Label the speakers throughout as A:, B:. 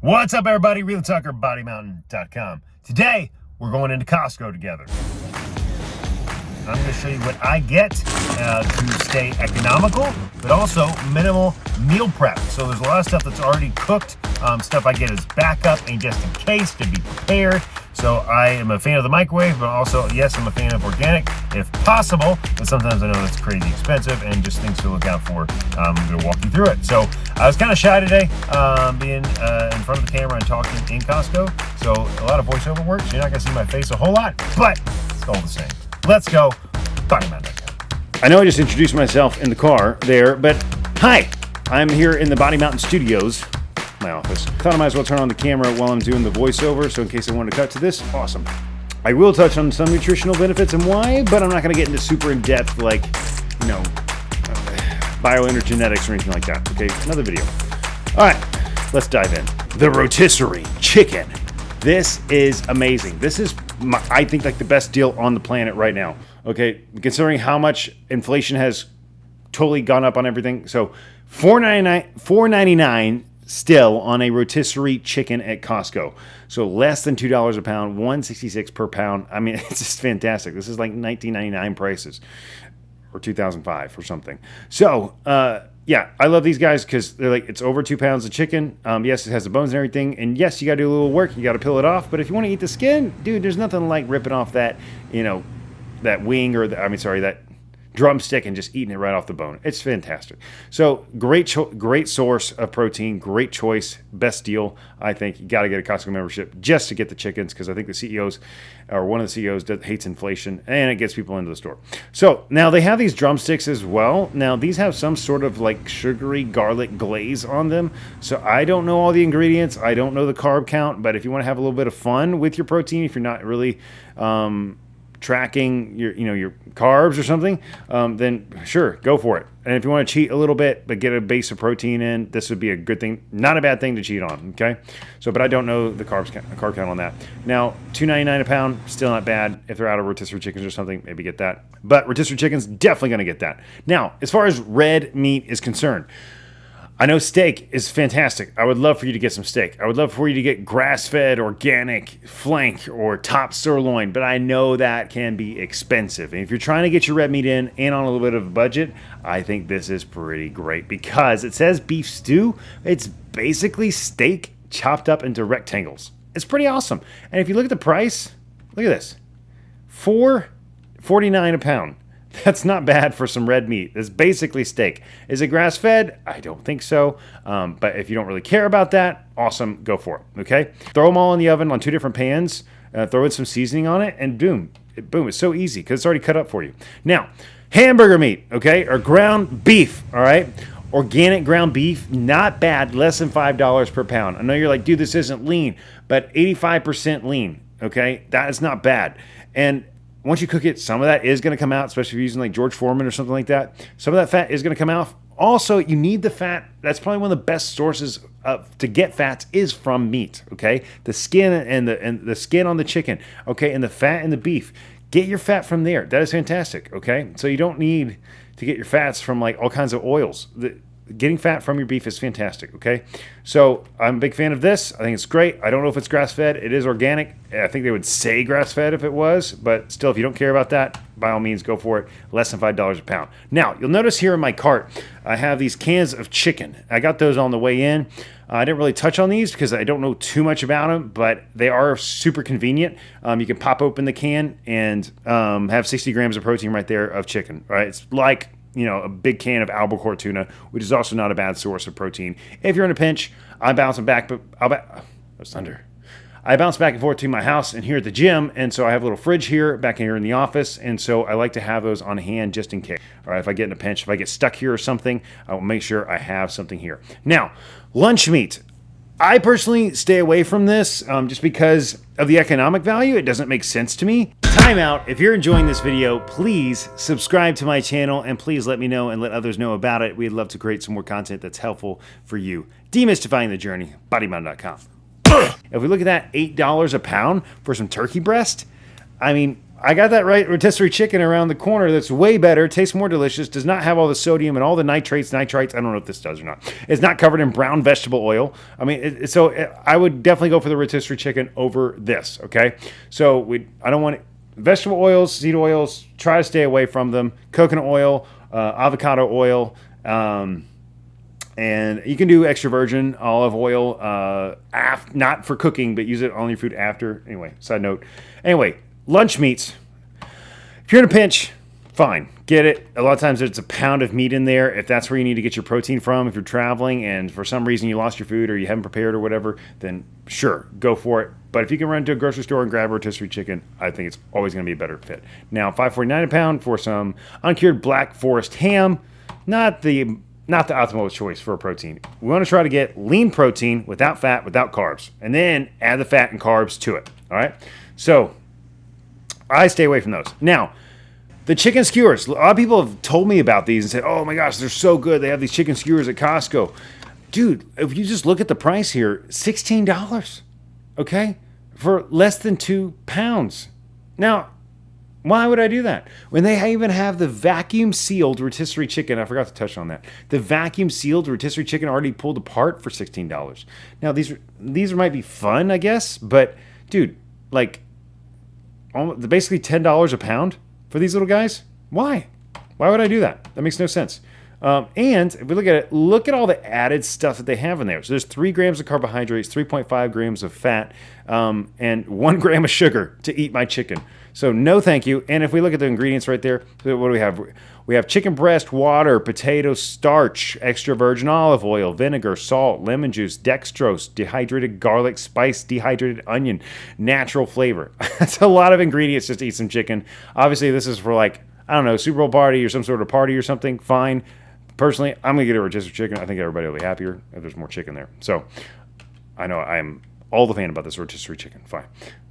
A: What's up, everybody? Real Tucker, BodyMountain.com. Today, we're going into Costco together. I'm going to show you what I get to stay economical, but also minimal meal prep. So there's a lot of stuff that's already cooked, stuff I get as backup and just in case to be prepared. So I am a fan of the microwave, but also, yes, I'm a fan of organic if possible, but sometimes I know that's crazy expensive and just things to look out for. I'm going to walk you through it. So I was kind of shy today being in front of the camera and talking in Costco. So a lot of voiceover work, so you're not going to see my face a whole lot, but it's all the same. Let's go. BodyMountain.com.
B: I know I just introduced myself in the car there, but hi, I'm here in the Body Mountain Studios, my office. Thought I might as well turn on the camera while I'm doing the voiceover, so in case I wanted to cut to this, awesome. I will touch on some nutritional benefits and why, but I'm not going to get into super in-depth, like, bioenergenetics or anything like that. Okay, another video. All right, let's dive in. The Rotisserie Chicken. This is amazing. This is, I think, like the best deal on the planet right now. Okay, considering how much inflation has totally gone up on everything. So $4.99 still on a rotisserie chicken at Costco. So less than $2 a pound, $1.66 per pound. I mean, it's just fantastic. This is like $19.99 prices or 2005 or something. So, yeah, I love these guys because they're like, it's over 2 pounds of chicken. Yes, it has the bones and everything. And yes, you got to do a little work. You got to peel it off. But if you want to eat the skin, dude, there's nothing like ripping off that, that wing or that drumstick and just eating it right off the bone. It's fantastic. So great source of protein, great choice, best deal. I think you got to get a Costco membership just to get the chickens because I think the CEOs or one of the CEOs hates inflation and it gets people into the store. So now they have these drumsticks as well. Now these have some sort of like sugary garlic glaze on them. So I don't know all the ingredients. I don't know the carb count, but if you want to have a little bit of fun with your protein, if you're not really tracking your carbs or something, then sure, go for it. And if you want to cheat a little bit but get a base of protein in, this would be a good thing, not a bad thing to cheat on. Okay, so but I don't know the carb count on that. Now $2.99 a pound, still not bad. If they're out of rotisserie chickens or something, maybe get that. But rotisserie chickens, definitely going to get that. Now, as far as red meat is concerned, I know steak is fantastic. I would love for you to get some steak. I would love for you to get grass-fed, organic flank or top sirloin, but I know that can be expensive. And if you're trying to get your red meat in and on a little bit of a budget, I think this is pretty great because it says beef stew. It's basically steak chopped up into rectangles. It's pretty awesome. And if you look at the price, look at this. $4.49 a pound. That's not bad for some red meat. It's basically steak. Is it grass-fed? I don't think so. But if you don't really care about that, awesome, go for it, okay? Throw them all in the oven on 2 different pans, throw in some seasoning on it, and boom, it's so easy because it's already cut up for you. Now, hamburger meat, okay, or ground beef, all right? Organic ground beef, not bad, less than $5 per pound. I know you're like, dude, this isn't lean, but 85% lean, okay? That is not bad. And once you cook it, some of that is going to come out, especially if you're using like George Foreman or something like that. Some of that fat is going to come out. Also, you need the fat. That's probably one of the best sources to get fats is from meat, okay? The skin and the skin on the chicken, okay, and the fat in the beef. Get your fat from there. That is fantastic, okay? So you don't need to get your fats from like all kinds of oils. Getting fat from your beef is fantastic, okay? So I'm a big fan of this. I think it's great. I don't know if it's grass-fed. It is organic. I think they would say grass-fed if it was, but still, if you don't care about that, by all means, go for it. Less than $5 a pound. Now, you'll notice here in my cart, I have these cans of chicken. I got those on the way in. I didn't really touch on these because I don't know too much about them, but they are super convenient. You can pop open the can and have 60 grams of protein right there of chicken, right? It's like a big can of albacore tuna, which is also not a bad source of protein. If you're in a pinch, I'm bouncing back, but that's thunder. I bounce back and forth to my house and here at the gym, and so I have a little fridge here, back here in the office, and so I like to have those on hand just in case. All right, if I get in a pinch, if I get stuck here or something, I will make sure I have something here. Now, lunch meat. I personally stay away from this just because of the economic value. It doesn't make sense to me. Time out. If you're enjoying this video, please subscribe to my channel and please let me know and let others know about it. We'd love to create some more content that's helpful for you. Demystifying the journey, BodyMountain.com. If we look at that $8 a pound for some turkey breast, I mean, I got that right. Rotisserie Chicken around the corner that's way better, tastes more delicious, does not have all the sodium and all the nitrites. I don't know if this does or not. It's not covered in brown vegetable oil. I mean, I would definitely go for the Rotisserie Chicken over this, okay? So I don't want vegetable oils, seed oils, try to stay away from them. Coconut oil, avocado oil, and you can do extra virgin olive oil, not for cooking, but use it on your food after. Anyway, side note. Anyway, lunch meats. If you're in a pinch, fine, get it. A lot of times there's a pound of meat in there. If that's where you need to get your protein from, if you're traveling and for some reason you lost your food or you haven't prepared or whatever, then sure, go for it. But if you can run to a grocery store and grab a rotisserie chicken, I think it's always going to be a better fit. Now, $5.49 a pound for some uncured Black Forest ham, not the optimal choice for a protein. We want to try to get lean protein without fat, without carbs, and then add the fat and carbs to it. All right. So I stay away from those. Now, the chicken skewers. A lot of people have told me about these and said, "Oh my gosh, they're so good. They have these chicken skewers at Costco." Dude, if you just look at the price here, $16. Okay, for less than 2 pounds. Now, why would I do that? When they even have the vacuum sealed rotisserie chicken, I forgot to touch on that. The vacuum sealed rotisserie chicken already pulled apart for $16. Now these might be fun, I guess, but dude, like basically $10 a pound for these little guys. Why? Why would I do that? That makes no sense. And if we look at it, look at all the added stuff that they have in there. So there's 3 grams of carbohydrates, 3.5 grams of fat, and 1 gram of sugar to eat my chicken. So no thank you. And if we look at the ingredients right there, what do we have? We have chicken breast, water, potato starch, extra virgin olive oil, vinegar, salt, lemon juice, dextrose, dehydrated garlic, spice, dehydrated onion, natural flavor. That's a lot of ingredients just to eat some chicken. Obviously, this is for like, I don't know, Super Bowl party or some sort of party or something. Fine. Personally, I'm going to get a rotisserie chicken. I think everybody will be happier if there's more chicken there. So I know I am all the fan about this rotisserie chicken.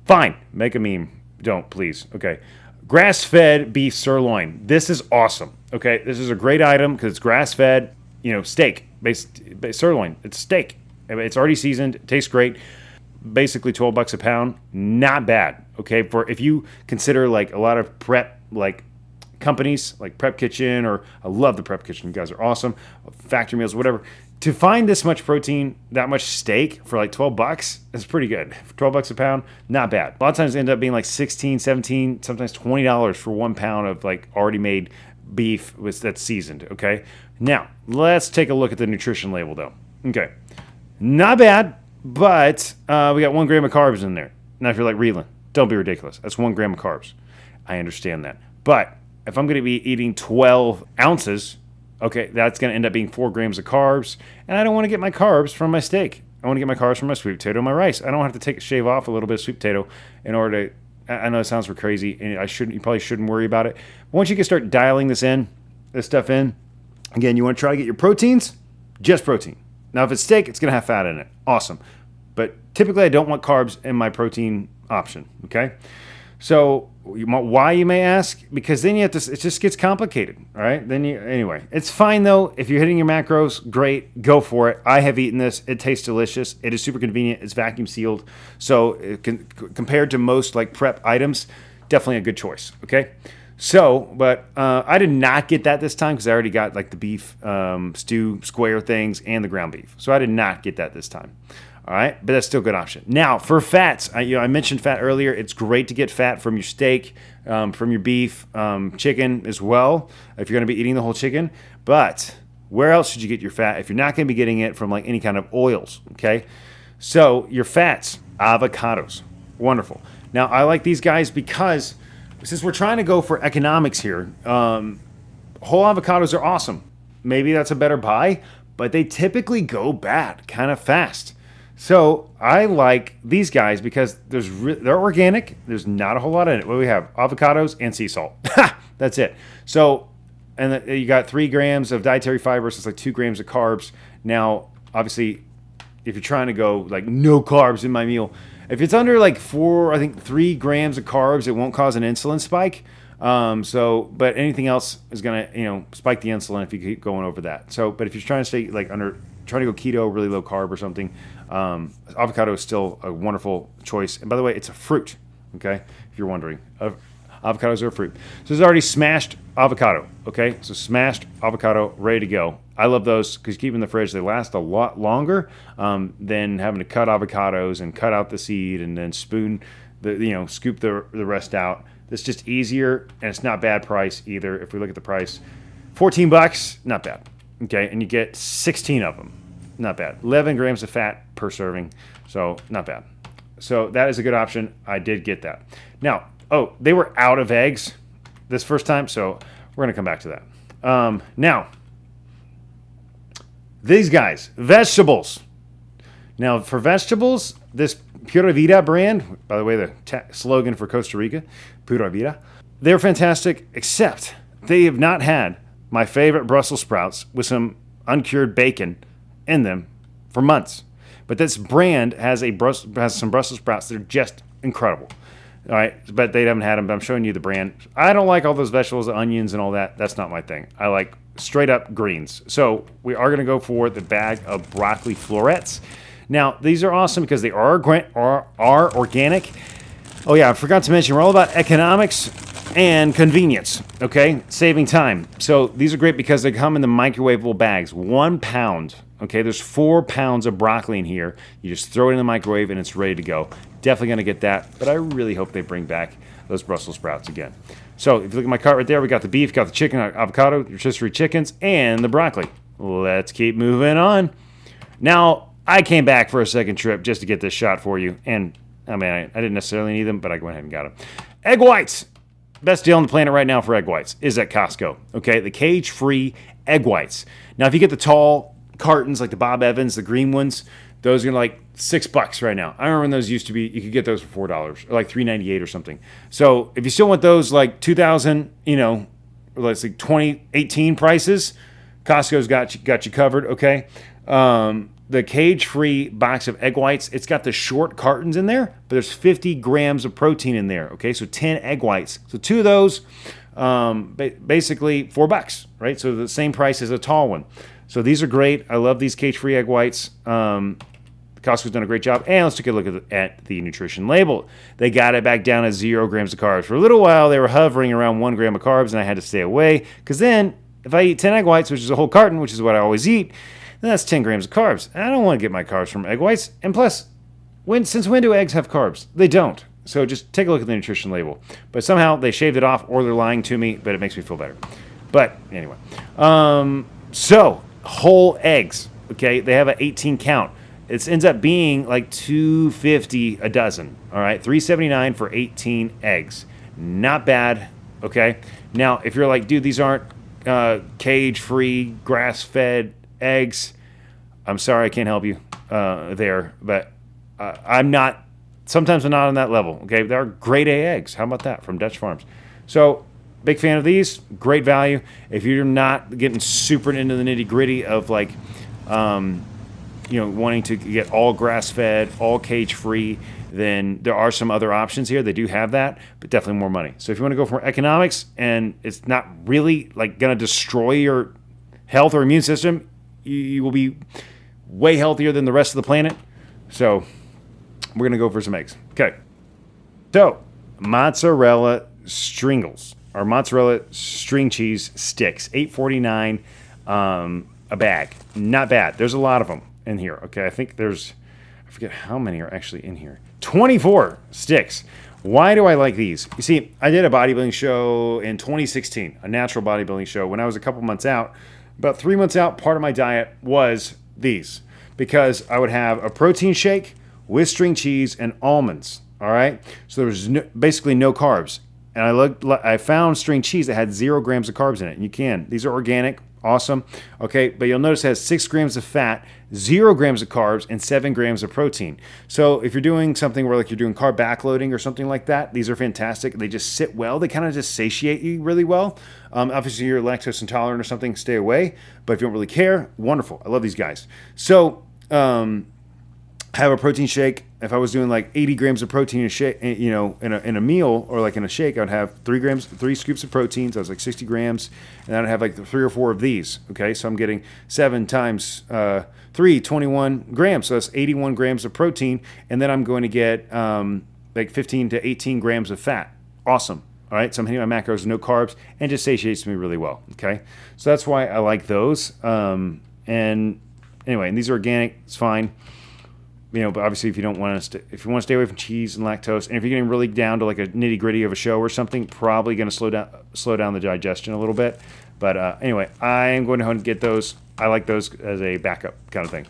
B: Fine. Make a meme. Don't, please. Okay. Grass-fed beef sirloin. This is awesome. Okay. This is a great item because it's grass-fed, steak, based sirloin. It's steak. It's already seasoned. It tastes great. Basically $12 a pound. Not bad. Okay. For if you consider like a lot of prep, like companies like Prep Kitchen, or I love the Prep Kitchen. You guys are awesome. Factory meals, whatever. To find this much protein, that much steak for like $12, is pretty good. For $12 a pound, not bad. A lot of times it ends up being like $16, $17, sometimes $20 for 1 pound of like already made beef that's seasoned. Okay. Now let's take a look at the nutrition label though. Okay. Not bad, but we got 1 gram of carbs in there. Now if you're like, Reeland, don't be ridiculous. That's 1 gram of carbs. I understand that. But if I'm going to be eating 12 ounces, okay, that's going to end up being 4 grams of carbs. And I don't want to get my carbs from my steak. I want to get my carbs from my sweet potato and my rice. I don't have to shave off a little bit of sweet potato in order to, I know it sounds crazy, and you probably shouldn't worry about it. But once you can start dialing this stuff in, again, you want to try to get your proteins, just protein. Now, if it's steak, it's going to have fat in it. Awesome. But typically, I don't want carbs in my protein option, okay? So why, you may ask? Because then it just gets complicated, all right? Anyway, it's fine though. If you're hitting your macros, great, go for it. I have eaten this. It tastes delicious. It is super convenient. It's vacuum sealed. So compared to most like prep items, definitely a good choice, okay? So, but I did not get that this time because I already got like the beef stew square things and the ground beef. So I did not get that this time. All right, but that's still a good option. Now, for fats, I mentioned fat earlier. It's great to get fat from your steak, from your beef, chicken as well, if you're going to be eating the whole chicken. But where else should you get your fat if you're not going to be getting it from like any kind of oils, okay? So your fats, avocados, wonderful. Now, I like these guys because since we're trying to go for economics here, whole avocados are awesome. Maybe that's a better buy, but they typically go bad kind of fast. So I like these guys because they're organic. There's not a whole lot in it. What do we have? Avocados and sea salt. That's it. So, and you got 3 grams of dietary fiber, so it's like 2 grams of carbs. Now, obviously, if you're trying to go like no carbs in my meal, if it's under like 3 grams of carbs, it won't cause an insulin spike. But anything else is gonna, spike the insulin if you keep going over that. So, but if you're trying to stay like trying to go keto, really low carb or something, avocado is still a wonderful choice. And by the way, it's a fruit, okay? If you're wondering. Avocados are a fruit. So this is already smashed avocado, okay? So smashed avocado, ready to go. I love those because you keep them in the fridge. They last a lot longer than having to cut avocados and cut out the seed and then scoop the rest out. It's just easier, and it's not bad price either. If we look at the price, $14, not bad. Okay, and you get 16 of them. Not bad. 11 grams of fat per serving, so not bad. So that is a good option. I did get that. Now, they were out of eggs this first time, so we're going to come back to that. Now, these guys, vegetables. Now, for vegetables, this Pura Vida brand, by the way, the slogan for Costa Rica, Pura Vida, they're fantastic, except they have not had my favorite Brussels sprouts with some uncured bacon in them for months. But this brand has some Brussels sprouts that are just incredible. All right, but they haven't had them, but I'm showing you the brand. I don't like all those vegetables, the onions and all that. That's not my thing. I like straight up greens. So we are going to go for the bag of broccoli florets. Now, these are awesome because they are organic. Oh, yeah, I forgot to mention, we're all about economics and convenience, okay? Saving time. So these are great because they come in the microwavable bags. 1 pound, okay? There's 4 pounds of broccoli in here. You just throw it in the microwave and it's ready to go. Definitely going to get that, but I really hope they bring back those Brussels sprouts again. So if you look at my cart right there, we got the beef, got the chicken, avocado, rotisserie chickens, and the broccoli. Let's keep moving on. Now, I came back for a second trip just to get this shot for you, and I mean, I didn't necessarily need them, but I went ahead and got them. Egg whites. Best deal on the planet right now for egg whites is at Costco. Okay, the cage-free egg whites. Now, if you get the tall cartons like the Bob Evans, the green ones, those are like $6 right now. I remember when those used to be, you could get those for $4 or like $3.98 or something. So if you still want those like 2000, let's say 2018 prices, Costco's got you covered. Okay. The cage-free box of egg whites, it's got the short cartons in there, but there's 50 grams of protein in there, okay? So 10 egg whites. So 2 of those, basically $4, right? So the same price as a tall one. So these are great. I love these cage-free egg whites. Costco's done a great job. And let's take a look at the nutrition label. They got it back down at 0 grams of carbs. For a little while, they were hovering around 1 gram of carbs, and I had to stay away, because then if I eat 10 egg whites, which is a whole carton, which is what I always eat, then that's 10 grams of carbs. I don't want to get my carbs from egg whites. And plus, since when do eggs have carbs? They don't. So just take a look at the nutrition label. But somehow they shaved it off, or they're lying to me, but it makes me feel better. But anyway. So, whole eggs. Okay, they have an 18 count. It ends up being like $2.50 a dozen. All right, $3.79 for 18 eggs. Not bad. Okay. Now, if you're like, dude, these aren't cage-free, grass-fed eggs, I'm sorry I can't help you there, but I'm not, sometimes I'm not on that level, okay? They're grade A eggs. How about that from Dutch Farms? So, big fan of these, great value. If you're not getting super into the nitty-gritty of like, wanting to get all grass-fed, all cage-free, then there are some other options here. They do have that, but definitely more money. So if you want to go for economics and it's not really like going to destroy your health or immune system, you will be way healthier than the rest of the planet. So we're going to go for some eggs. Okay. So mozzarella stringles, or mozzarella string cheese sticks, $8.49 a bag. Not bad. There's a lot of them in here. Okay. I think I forget how many are actually in here. 24 sticks. Why do I like these? You see, I did a bodybuilding show in 2016, a natural bodybuilding show. When I was a couple months out, about 3 months out, part of my diet was these, because I would have a protein shake with string cheese and almonds. All right, so there was basically no carbs, and I found string cheese that had 0 grams of carbs in it. And you can; these are organic, awesome. Okay, but you'll notice it has 6 grams of fat, 0 grams of carbs, and 7 grams of protein. So if you're doing something where like you're doing carb backloading or something like that, these are fantastic. They just sit well. They kind of just satiate you really well. Obviously, you're lactose intolerant or something, stay away. But if you don't really care, wonderful. I love these guys. So have a protein shake. If I was doing like 80 grams of protein in a shake, in a meal or like in a shake, I would have 3 scoops of proteins. I was like 60 grams, and I'd have like 3 or 4 of these. Okay, so I'm getting 7 times 3, 21 grams. So that's 81 grams of protein, and then I'm going to get like 15 to 18 grams of fat. Awesome. All right, so I'm hitting my macros, no carbs, and just satiates me really well. Okay, so that's why I like those. And anyway, and these are organic. It's fine. But obviously, if you don't want to, if you want to stay away from cheese and lactose, and if you're getting really down to like a nitty gritty of a show or something, probably going to slow down the digestion a little bit. But anyway, I am going to get those. I like those as a backup kind of thing.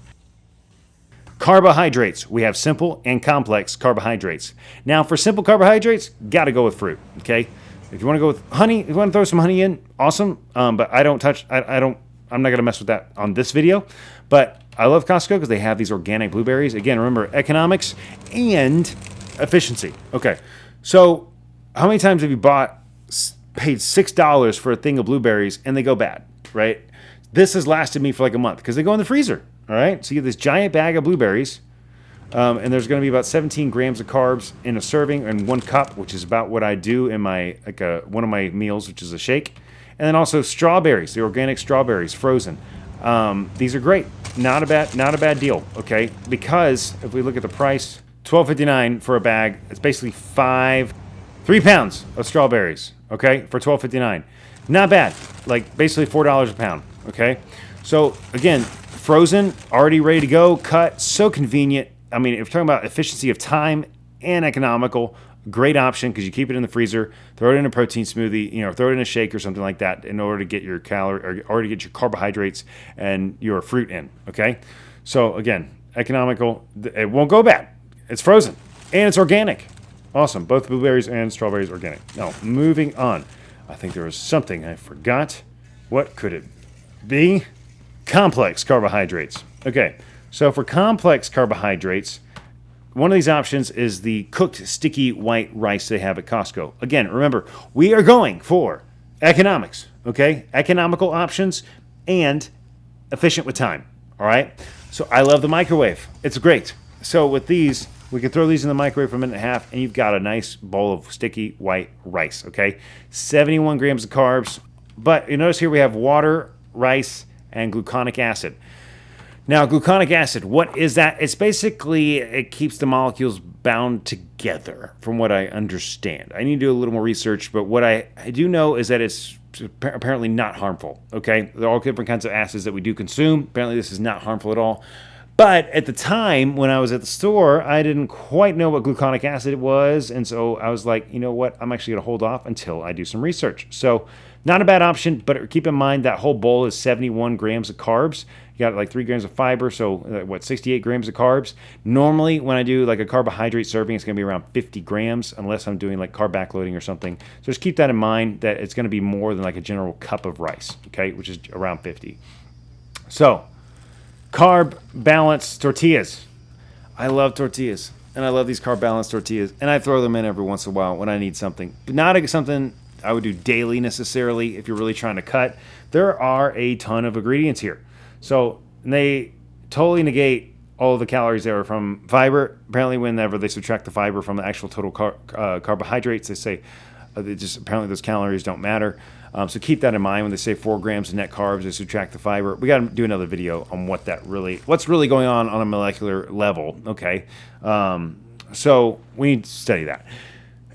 B: Carbohydrates. We have simple and complex carbohydrates. Now, for simple carbohydrates, got to go with fruit. Okay, if you want to go with honey, if you want to throw some honey in, awesome. But I don't touch. I'm not going to mess with that on this video. But I love Costco because they have these organic blueberries. Again, remember economics and efficiency. Okay, so how many times have you paid $6 for a thing of blueberries and they go bad? Right. This has lasted me for like a month because they go in the freezer. All right, so you get this giant bag of blueberries, and there's going to be about 17 grams of carbs in a serving and 1 cup, which is about what I do in my one of my meals, which is a shake. And then also strawberries, the organic strawberries, frozen. These are great, not a bad deal. Okay, because if we look at the price, $12.59 for a bag. It's basically 3 pounds of strawberries. Okay, for $12.59, not bad. Like basically $4 a pound. Okay, so again. Frozen, already ready to go, cut, so convenient. I mean, if you're talking about efficiency of time and economical, great option because you keep it in the freezer, throw it in a protein smoothie, throw it in a shake or something like that in order to get your to get your carbohydrates and your fruit in. Okay, so again, economical. It won't go bad. It's frozen and it's organic. Awesome, both blueberries and strawberries organic. Now, moving on. I think there was something I forgot. What could it be? Complex carbohydrates. Okay, so for complex carbohydrates, one of these options is the cooked sticky white rice they have at Costco. Again, remember, we are going for economics, okay? Economical options and efficient with time, all right? So I love the microwave. It's great. So with these, we can throw these in the microwave for a minute and a half, and you've got a nice bowl of sticky white rice, okay? 71 grams of carbs, but you notice here we have water, rice, and gluconic acid. Now, gluconic acid, what is that? It's basically, it keeps the molecules bound together, from what I understand. I need to do a little more research, but what I do know is that it's apparently not harmful, okay? There are all different kinds of acids that we do consume. Apparently, this is not harmful at all. But at the time, when I was at the store, I didn't quite know what gluconic acid was, and so I was like, you know what? I'm actually going to hold off until I do some research. So, not a bad option, but keep in mind that whole bowl is 71 grams of carbs. You got like 3 grams of fiber, so 68 grams of carbs. Normally, when I do like a carbohydrate serving, it's going to be around 50 grams, unless I'm doing like carb backloading or something. So just keep that in mind that it's going to be more than like a general cup of rice, okay, which is around 50. So, carb balanced tortillas. I love tortillas, and I love these carb balanced tortillas, and I throw them in every once in a while when I need something, but not something I would do daily necessarily if you're really trying to cut. There are a ton of ingredients here. So they totally negate all of the calories that are from fiber. Apparently, whenever they subtract the fiber from the actual total carbohydrates, they say apparently those calories don't matter. So keep that in mind when they say 4 grams of net carbs, they subtract the fiber. We got to do another video on what's really going on a molecular level. Okay, so we need to study that,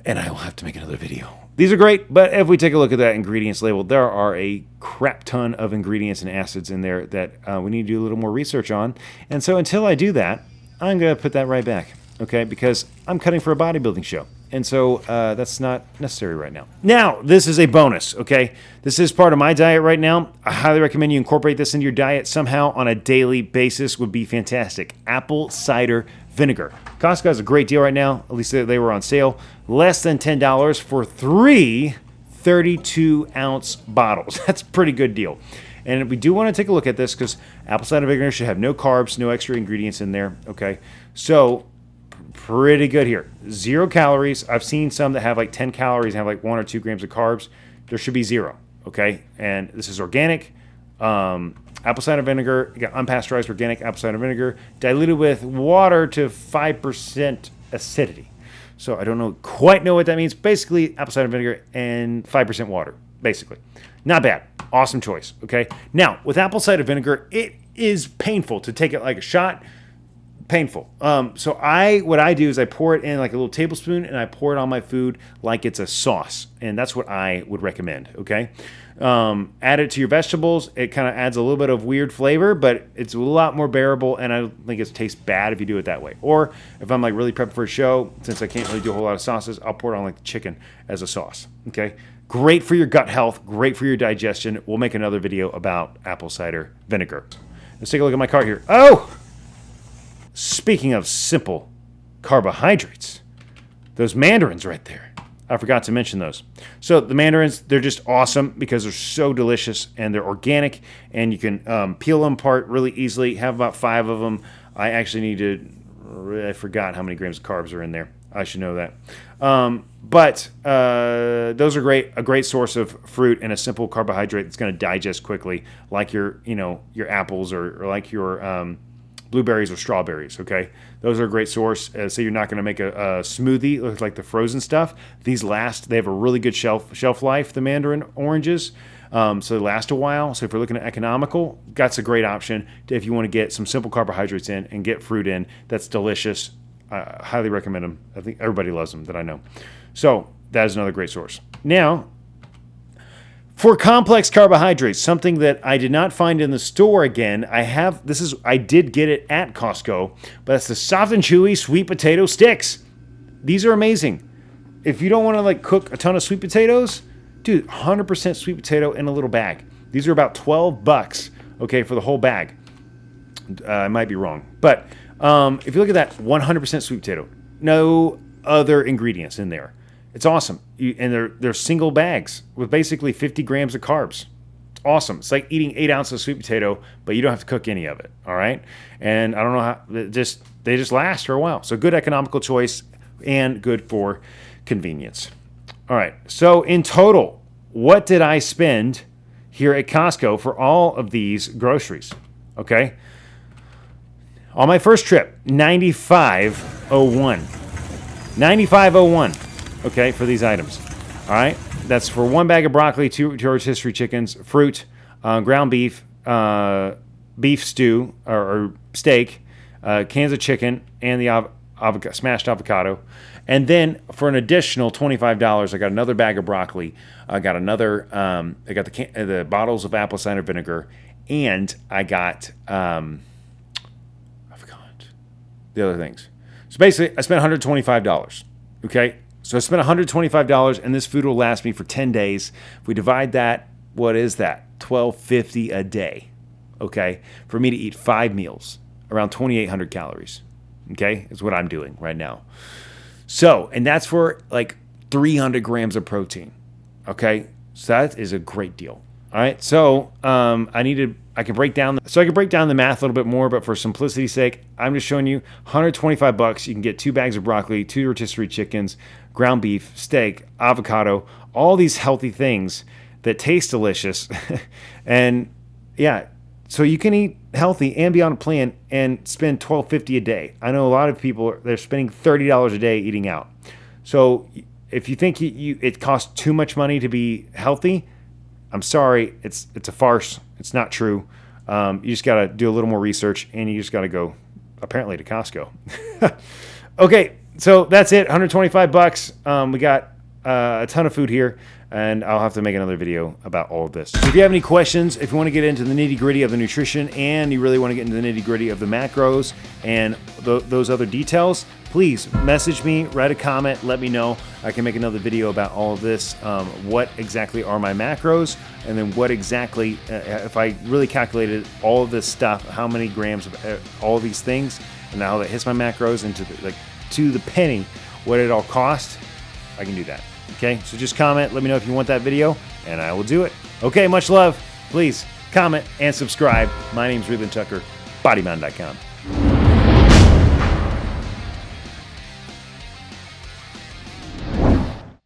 B: and I will have to make another video. These are great, but if we take a look at that ingredients label, there are a crap ton of ingredients and acids in there that we need to do a little more research on. And so until I do that, I'm going to put that right back, okay? Because I'm cutting for a bodybuilding show. And so that's not necessary right now. Now, this is a bonus, okay? This is part of my diet right now. I highly recommend you incorporate this into your diet somehow on a daily basis. Would be fantastic. Apple cider vinegar. Costco has a great deal right now. At least they were on sale. Less than $10 for 3 32-ounce bottles. That's a pretty good deal. And we do want to take a look at this because apple cider vinegar should have no carbs, no extra ingredients in there, okay? So, pretty good here. 0 calories. I've seen some that have like 10 calories and have like 1 or 2 grams of carbs. There should be 0, okay? And this is organic. Apple cider vinegar, you got unpasteurized organic apple cider vinegar, diluted with water to 5% acidity. So I don't quite know what that means. Basically, apple cider vinegar and 5% water, basically. Not bad. Awesome choice, okay? Now, with apple cider vinegar, it is painful to take it like a shot. painful. So what I do is I pour it in like a little tablespoon, and I pour it on my food like it's a sauce, and that's what I would recommend. Okay, add it to your vegetables. It kind of adds a little bit of weird flavor, but it's a lot more bearable, and I don't think it tastes bad if you do it that way. Or if I'm like really prepping for a show, since I can't really do a whole lot of sauces, I'll pour it on like the chicken as a sauce. Okay, great for your gut health, great for your digestion. We'll make another video about apple cider vinegar. Let's take a look at my cart here. Oh! Speaking of simple carbohydrates, those mandarins right there. I forgot to mention those. So the mandarins, they're just awesome because they're so delicious and they're organic, and you can peel them apart really easily. Have about 5 of them. I actually I forgot how many grams of carbs are in there. I should know that. But those are a great source of fruit and a simple carbohydrate that's going to digest quickly, like your apples or like your blueberries or strawberries. Okay, those are a great source. So you're not going to make a smoothie look like the frozen stuff. These last. They have a really good shelf life. The mandarin oranges. So they last a while. So if you're looking at economical, that's a great option if you want to get some simple carbohydrates in and get fruit in. That's delicious. I highly recommend them. I think everybody loves them that I know. So that is another great source. Now, for complex carbohydrates, something that I did not find in the store again, I did get it at Costco, but it's the soft and chewy sweet potato sticks. These are amazing. If you don't want to like cook a ton of sweet potatoes, dude, 100% sweet potato in a little bag. These are about $12, okay, for the whole bag. I might be wrong, but if you look at that, 100% sweet potato, no other ingredients in there. It's awesome. And they're single bags with basically 50 grams of carbs. It's awesome. It's like eating 8 ounces of sweet potato, but you don't have to cook any of it. All right. And I don't know how they just last for a while. So good economical choice and good for convenience. All right. So in total, what did I spend here at Costco for all of these groceries? Okay. On my first trip, $95.01. $95.01. Okay, for these items. All right, that's for 1 bag of broccoli, 2 rotisserie chickens, fruit, ground beef, beef stew or steak, cans of chicken, and the smashed avocado. And then for an additional $25, I got another bag of broccoli. I got another. I got the bottles of apple cider vinegar, and I got. I forgot the other things. So basically, I spent $125. Okay. So I spent $125, and this food will last me for 10 days. If we divide that, what is that? $12.50 a day, okay? For me to eat 5 meals, around 2,800 calories, okay? Is what I'm doing right now. So, and that's for like 300 grams of protein, okay? So that is a great deal. All right, so I can break down the math a little bit more, but for simplicity's sake, I'm just showing you $125. You can get 2 bags of broccoli, 2 rotisserie chickens, ground beef, steak, avocado, all these healthy things that taste delicious. And yeah, so you can eat healthy and be on a plan and spend $12.50 a day. I know a lot of people, they're spending $30 a day eating out. So if you think it costs too much money to be healthy, I'm sorry, it's a farce. It's not true. You just got to do a little more research, and you just got to go, apparently, to Costco. Okay, so that's it. $125. We got a ton of food here, and I'll have to make another video about all of this. If you have any questions, if you want to get into the nitty-gritty of the nutrition, and you really want to get into the nitty-gritty of the macros and those other details, please message me, write a comment, let me know. I can make another video about all of this. What exactly are my macros, and then what exactly, if I really calculated all of this stuff, how many grams of all these things, and how that hits my macros into to the penny, what it all cost, I can do that. Okay, so just comment, let me know if you want that video, and I will do it. Okay, much love. Please comment and subscribe. My name's Ruben Tucker, bodymountain.com.